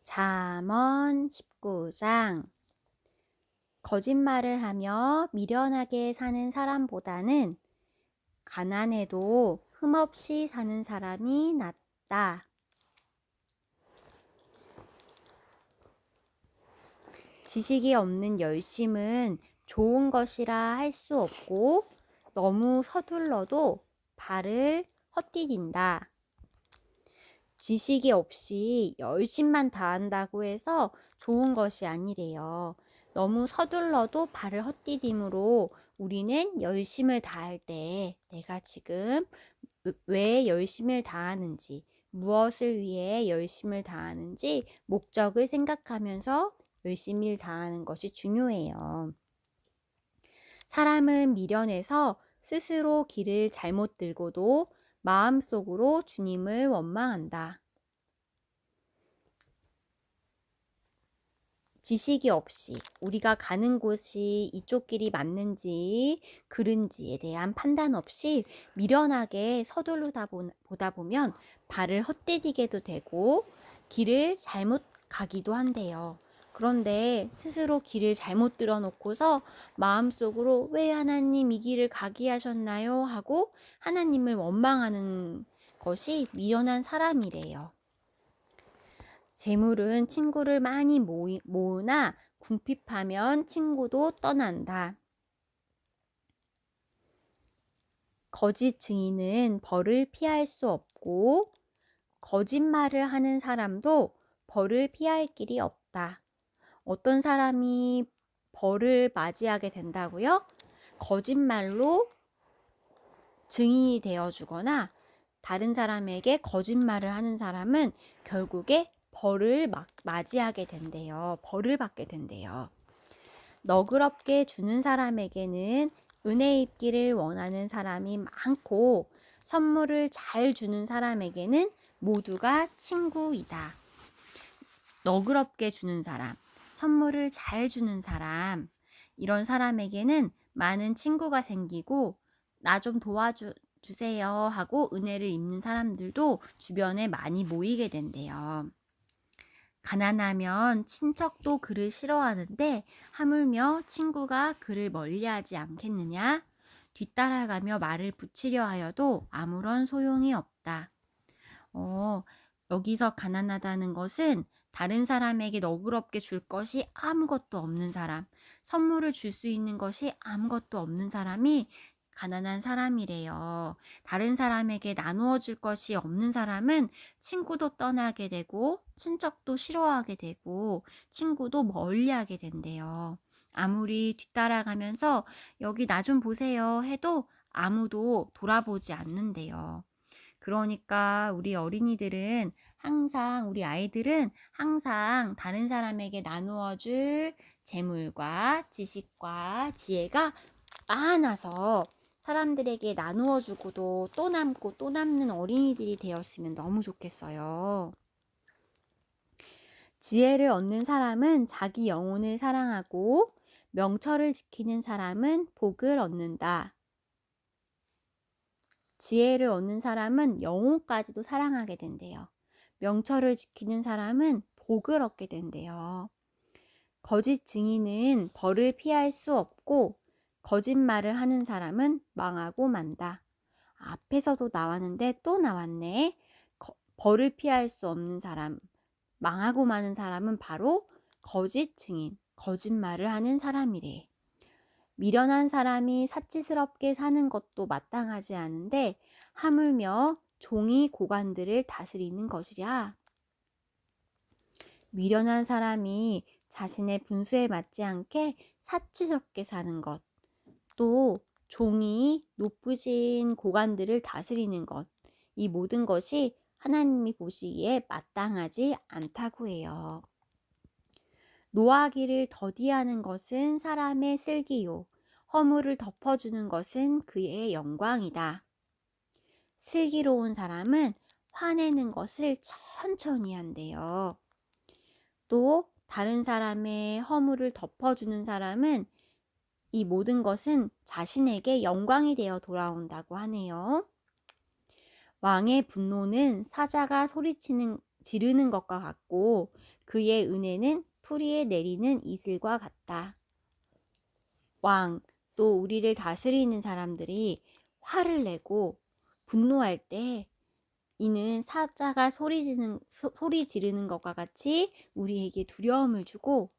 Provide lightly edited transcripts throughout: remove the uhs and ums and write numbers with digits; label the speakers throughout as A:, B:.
A: 잠언 19장. 거짓말을 하며 미련하게 사는 사람보다는 가난해도 흠없이 사는 사람이 낫다. 지식이 없는 열심은 좋은 것이라 할 수 없고 너무 서둘러도 발을 헛디딘다. 지식이 없이 열심만 다한다고 해서 좋은 것이 아니래요. 너무 서둘러도 발을 헛디딤으로 우리는 열심을 다할 때 내가 지금 왜 열심을 다하는지, 무엇을 위해 열심을 다하는지 목적을 생각하면서 열심히 다하는 것이 중요해요. 사람은 미련해서 스스로 길을 잘못 들고도 마음속으로 주님을 원망한다. 지식이 없이 우리가 가는 곳이 이쪽 길이 맞는지 그른지에 대한 판단 없이 미련하게 서두르다 보다 보면 발을 헛디디게도 되고 길을 잘못 가기도 한대요. 그런데 스스로 길을 잘못 들어놓고서 마음속으로 왜 하나님 이 길을 가게 하셨나요? 하고 하나님을 원망하는 것이 미련한 사람이래요. 재물은 친구를 많이 모으나 궁핍하면 친구도 떠난다. 거짓 증인은 벌을 피할 수 없고 거짓말을 하는 사람도 벌을 피할 길이 없다. 어떤 사람이 벌을 맞이하게 된다고요? 거짓말로 증인이 되어주거나 다른 사람에게 거짓말을 하는 사람은 결국에 벌을 맞이하게 된대요. 벌을 받게 된대요. 너그럽게 주는 사람에게는 은혜 입기를 원하는 사람이 많고 선물을 잘 주는 사람에게는 모두가 친구이다. 너그럽게 주는 사람, 선물을 잘 주는 사람, 이런 사람에게는 많은 친구가 생기고 나 좀 도와주세요 하고 은혜를 입는 사람들도 주변에 많이 모이게 된대요. 가난하면 친척도 그를 싫어하는데 하물며 친구가 그를 멀리하지 않겠느냐? 뒤따라가며 말을 붙이려 하여도 아무런 소용이 없다. 여기서 가난하다는 것은 다른 사람에게 너그럽게 줄 것이 아무것도 없는 사람, 선물을 줄 수 있는 것이 아무것도 없는 사람이 가난한 사람이래요. 다른 사람에게 나누어 줄 것이 없는 사람은 친구도 떠나게 되고 친척도 싫어하게 되고 친구도 멀리하게 된대요. 아무리 뒤따라가면서 여기 나 좀 보세요 해도 아무도 돌아보지 않는데요. 그러니까 우리 아이들은 항상 다른 사람에게 나누어 줄 재물과 지식과 지혜가 많아서 사람들에게 나누어 주고도 또 남고 또 남는 어린이들이 되었으면 너무 좋겠어요. 지혜를 얻는 사람은 자기 영혼을 사랑하고 명철을 지키는 사람은 복을 얻는다. 지혜를 얻는 사람은 영혼까지도 사랑하게 된대요. 명철을 지키는 사람은 복을 얻게 된대요. 거짓 증인은 벌을 피할 수 없고 거짓말을 하는 사람은 망하고 만다. 앞에서도 나왔는데 또 나왔네. 벌을 피할 수 없는 사람, 망하고 마는 사람은 바로 거짓 증인, 거짓말을 하는 사람이래. 미련한 사람이 사치스럽게 사는 것도 마땅하지 않은데 하물며 종이 고관들을 다스리는 것이랴. 미련한 사람이 자신의 분수에 맞지 않게 사치스럽게 사는 것, 또 종이 높으신 고관들을 다스리는 것, 이 모든 것이 하나님이 보시기에 마땅하지 않다고 해요. 노하기를 더디하는 것은 사람의 슬기요, 허물을 덮어주는 것은 그의 영광이다. 슬기로운 사람은 화내는 것을 천천히 한대요. 또 다른 사람의 허물을 덮어주는 사람은 이 모든 것은 자신에게 영광이 되어 돌아온다고 하네요. 왕의 분노는 사자가 지르는 것과 같고 그의 은혜는 풀이에 내리는 이슬과 같다. 왕, 또 우리를 다스리는 사람들이 화를 내고 분노할 때 이는 사자가 소리 지르는 것과 같이 우리에게 두려움을 주고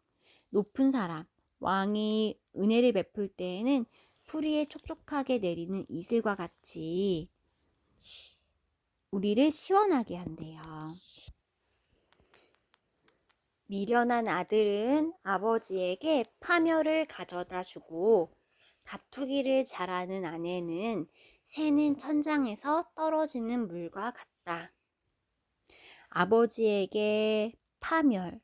A: 높은 사람, 왕이 은혜를 베풀 때에는 풀이에 촉촉하게 내리는 이슬과 같이 우리를 시원하게 한대요. 미련한 아들은 아버지에게 파멸을 가져다 주고 다투기를 잘하는 아내는 새는 천장에서 떨어지는 물과 같다. 아버지에게 파멸,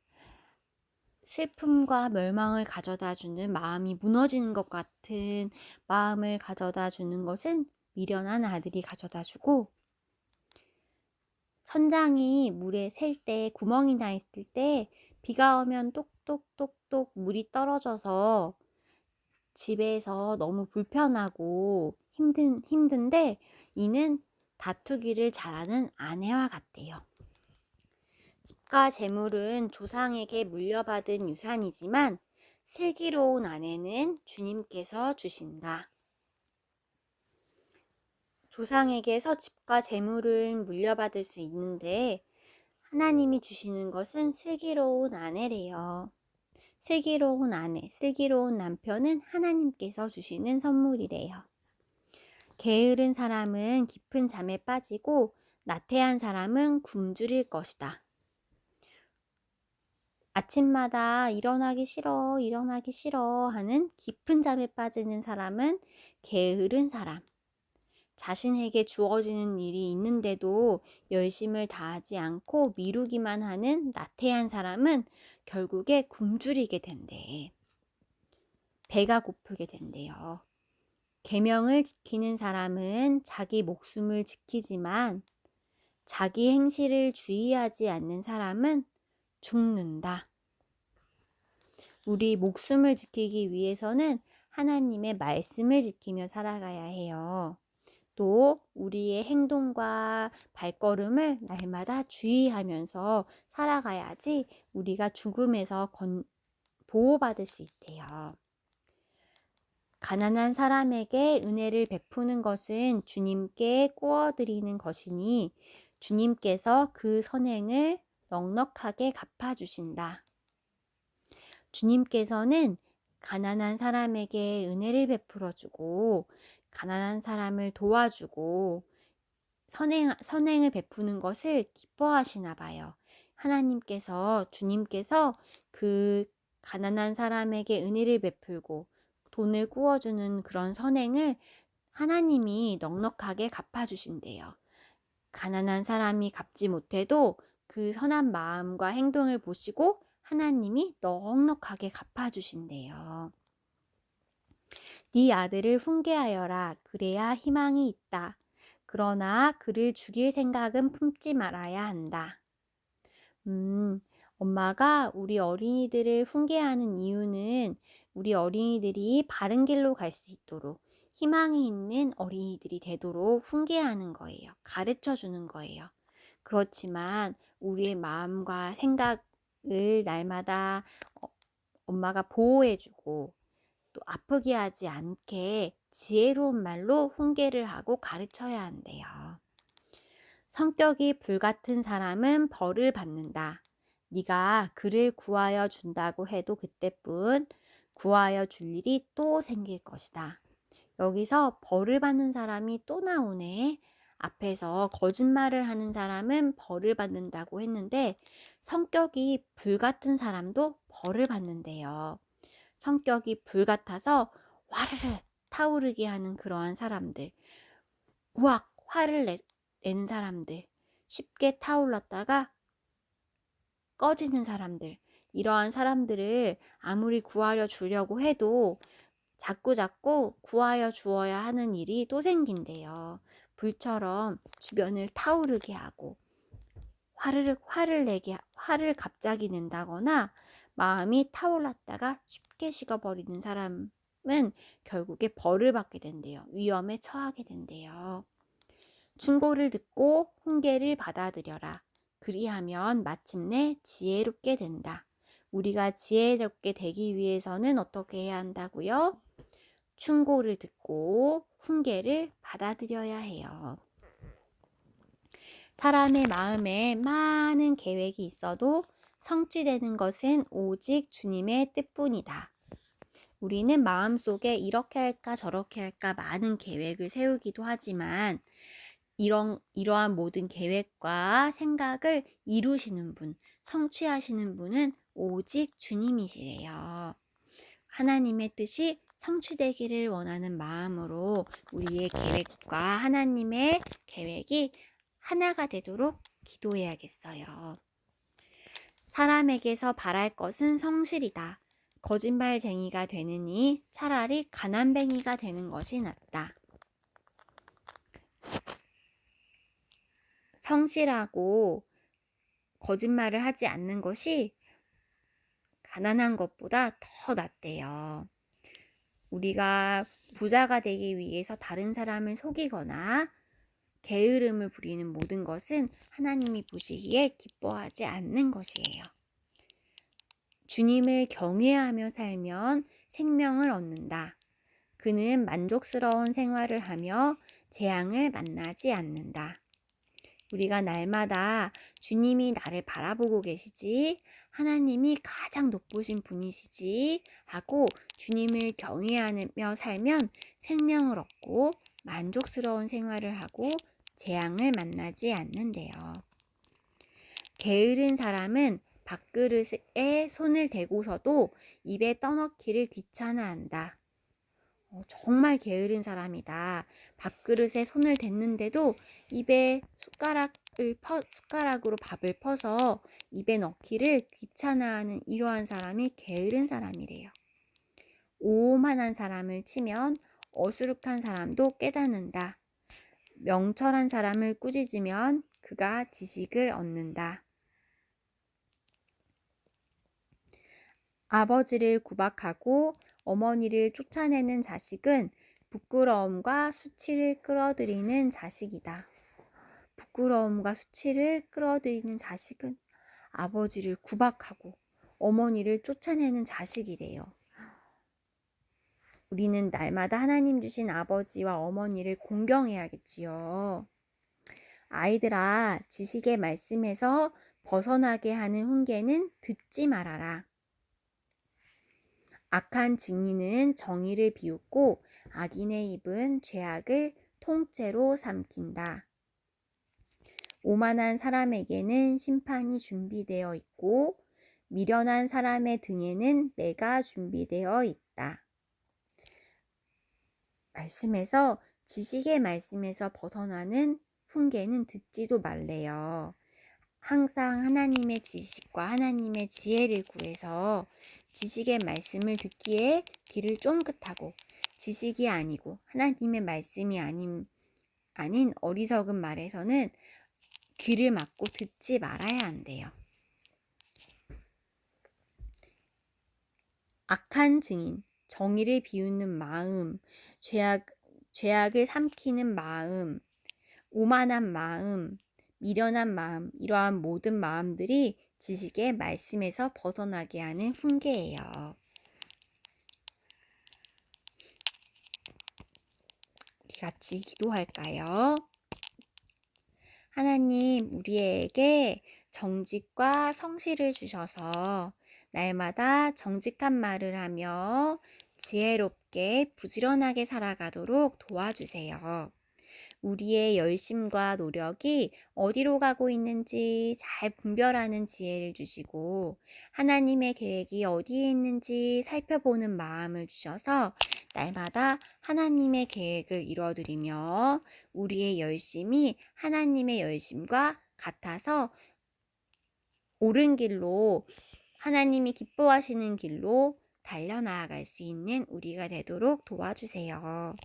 A: 슬픔과 멸망을 가져다 주는 마음이 무너지는 것 같은 마음을 가져다 주는 것은 미련한 아들이 가져다 주고 천장이 물에 셀 때 구멍이 나 있을 때 비가 오면 똑똑똑똑 물이 떨어져서 집에서 너무 불편하고 힘든데 이는 다투기를 잘하는 아내와 같대요. 집과 재물은 조상에게 물려받은 유산이지만 슬기로운 아내는 주님께서 주신다. 조상에게서 집과 재물은 물려받을 수 있는데 하나님이 주시는 것은 슬기로운 아내래요. 슬기로운 아내, 슬기로운 남편은 하나님께서 주시는 선물이래요. 게으른 사람은 깊은 잠에 빠지고 나태한 사람은 굶주릴 것이다. 아침마다 일어나기 싫어 하는 깊은 잠에 빠지는 사람은 게으른 사람. 자신에게 주어지는 일이 있는데도 열심을 다하지 않고 미루기만 하는 나태한 사람은 결국에 굶주리게 된대. 배가 고프게 된대요. 계명을 지키는 사람은 자기 목숨을 지키지만 자기 행실을 주의하지 않는 사람은 죽는다. 우리 목숨을 지키기 위해서는 하나님의 말씀을 지키며 살아가야 해요. 또 우리의 행동과 발걸음을 날마다 주의하면서 살아가야지 우리가 죽음에서 보호받을 수 있대요. 가난한 사람에게 은혜를 베푸는 것은 주님께 꾸어드리는 것이니 주님께서 그 선행을 넉넉하게 갚아주신다. 주님께서는 가난한 사람에게 은혜를 베풀어주고 가난한 사람을 도와주고 선행을 베푸는 것을 기뻐하시나 봐요. 주님께서 그 가난한 사람에게 은혜를 베풀고 돈을 구워주는 그런 선행을 하나님이 넉넉하게 갚아주신대요. 가난한 사람이 갚지 못해도 그 선한 마음과 행동을 보시고 하나님이 넉넉하게 갚아주신대요. 네 아들을 훈계하여라. 그래야 희망이 있다. 그러나 그를 죽일 생각은 품지 말아야 한다. 엄마가 우리 어린이들을 훈계하는 이유는 우리 어린이들이 바른 길로 갈 수 있도록 희망이 있는 어린이들이 되도록 훈계하는 거예요. 가르쳐 주는 거예요. 그렇지만 우리의 마음과 생각을 날마다 엄마가 보호해주고 또 아프게 하지 않게 지혜로운 말로 훈계를 하고 가르쳐야 한대요. 성격이 불같은 사람은 벌을 받는다. 네가 그를 구하여 준다고 해도 그때뿐 구하여 줄 일이 또 생길 것이다. 여기서 벌을 받는 사람이 또 나오네. 앞에서 거짓말을 하는 사람은 벌을 받는다고 했는데 성격이 불같은 사람도 벌을 받는데요. 성격이 불같아서 와르르 타오르게 하는 그러한 사람들, 우악 화를 내는 사람들, 쉽게 타올랐다가 꺼지는 사람들, 이러한 사람들을 아무리 구하려 주려고 해도 자꾸 구하여 주어야 하는 일이 또 생긴대요. 불처럼 주변을 타오르게 하고 화를 갑자기 낸다거나 마음이 타올랐다가 쉽게 식어버리는 사람은 결국에 벌을 받게 된대요. 위험에 처하게 된대요. 충고를 듣고 훈계를 받아들여라. 그리하면 마침내 지혜롭게 된다. 우리가 지혜롭게 되기 위해서는 어떻게 해야 한다고요? 충고를 듣고 훈계를 받아들여야 해요. 사람의 마음에 많은 계획이 있어도 성취되는 것은 오직 주님의 뜻뿐이다. 우리는 마음속에 이렇게 할까 저렇게 할까 많은 계획을 세우기도 하지만 이러한 모든 계획과 생각을 이루시는 분, 성취하시는 분은 오직 주님이시래요. 하나님의 뜻이 성취되기를 원하는 마음으로 우리의 계획과 하나님의 계획이 하나가 되도록 기도해야겠어요. 사람에게서 바랄 것은 성실이다. 거짓말쟁이가 되느니 차라리 가난뱅이가 되는 것이 낫다. 성실하고 거짓말을 하지 않는 것이 가난한 것보다 더 낫대요. 우리가 부자가 되기 위해서 다른 사람을 속이거나 게으름을 부리는 모든 것은 하나님이 보시기에 기뻐하지 않는 것이에요. 주님을 경외하며 살면 생명을 얻는다. 그는 만족스러운 생활을 하며 재앙을 만나지 않는다. 우리가 날마다 주님이 나를 바라보고 계시지, 하나님이 가장 높으신 분이시지 하고 주님을 경외하며 살면 생명을 얻고 만족스러운 생활을 하고 재앙을 만나지 않는데요. 게으른 사람은 밥그릇에 손을 대고서도 입에 떠넣기를 귀찮아한다. 정말 게으른 사람이다. 밥그릇에 손을 댔는데도 입에 숟가락으로 밥을 퍼서 입에 넣기를 귀찮아하는 이러한 사람이 게으른 사람이래요. 오만한 사람을 치면 어수룩한 사람도 깨닫는다. 명철한 사람을 꾸짖으면 그가 지식을 얻는다. 아버지를 구박하고 어머니를 쫓아내는 자식은 부끄러움과 수치를 끌어들이는 자식이다. 부끄러움과 수치를 끌어들이는 자식은 아버지를 구박하고 어머니를 쫓아내는 자식이래요. 우리는 날마다 하나님 주신 아버지와 어머니를 공경해야겠지요. 아이들아, 지식의 말씀에서 벗어나게 하는 훈계는 듣지 말아라. 악한 증인은 정의를 비웃고 악인의 입은 죄악을 통째로 삼킨다. 오만한 사람에게는 심판이 준비되어 있고 미련한 사람의 등에는 매가 준비되어 있다. 말씀에서 지식의 말씀에서 벗어나는 훈계는 듣지도 말래요. 항상 하나님의 지식과 하나님의 지혜를 구해서 지식의 말씀을 듣기에 귀를 쫑긋하고 지식이 아니고 하나님의 말씀이 아닌 어리석은 말에서는 귀를 막고 듣지 말아야 한대요. 악한 증인, 정의를 비웃는 마음, 죄악을 삼키는 마음, 오만한 마음, 미련한 마음, 이러한 모든 마음들이 지식의 말씀에서 벗어나게 하는 훈계예요. 우리 같이 기도할까요? 하나님, 우리에게 정직과 성실을 주셔서 날마다 정직한 말을 하며 지혜롭게 부지런하게 살아가도록 도와주세요. 우리의 열심과 노력이 어디로 가고 있는지 잘 분별하는 지혜를 주시고 하나님의 계획이 어디에 있는지 살펴보는 마음을 주셔서 날마다 하나님의 계획을 이뤄드리며 우리의 열심이 하나님의 열심과 같아서 옳은 길로 하나님이 기뻐하시는 길로 달려나아갈 수 있는 우리가 되도록 도와주세요.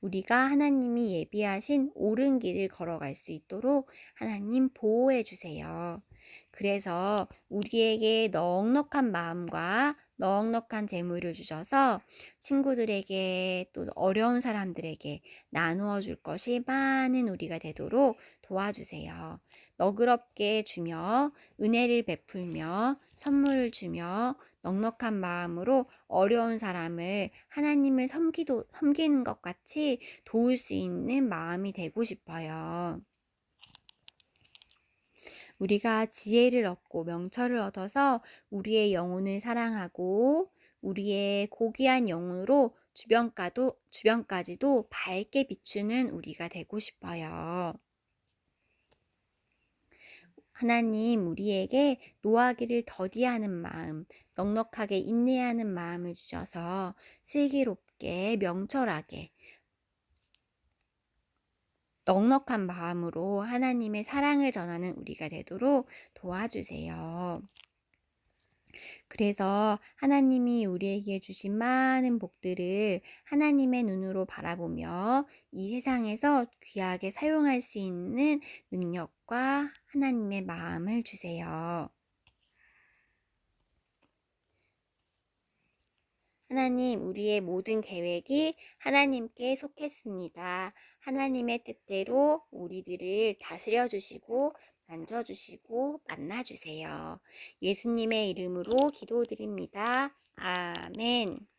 A: 우리가 하나님이 예비하신 옳은 길을 걸어갈 수 있도록 하나님 보호해 주세요. 그래서 우리에게 넉넉한 마음과 넉넉한 재물을 주셔서 친구들에게 또 어려운 사람들에게 나누어 줄 것이 많은 우리가 되도록 도와주세요. 너그럽게 주며 은혜를 베풀며 선물을 주며 넉넉한 마음으로 어려운 사람을 하나님을 섬기는 것 같이 도울 수 있는 마음이 되고 싶어요. 우리가 지혜를 얻고 명철을 얻어서 우리의 영혼을 사랑하고 우리의 고귀한 영혼으로 주변까지도 밝게 비추는 우리가 되고 싶어요. 하나님, 우리에게 노하기를 더디하는 마음, 넉넉하게 인내하는 마음을 주셔서 슬기롭게 명철하게 넉넉한 마음으로 하나님의 사랑을 전하는 우리가 되도록 도와주세요. 그래서 하나님이 우리에게 주신 많은 복들을 하나님의 눈으로 바라보며 이 세상에서 귀하게 사용할 수 있는 능력과 하나님의 마음을 주세요. 하나님, 우리의 모든 계획이 하나님께 속했습니다. 하나님의 뜻대로 우리들을 다스려 주시고 만져주시고 만나주세요. 예수님의 이름으로 기도드립니다. 아멘.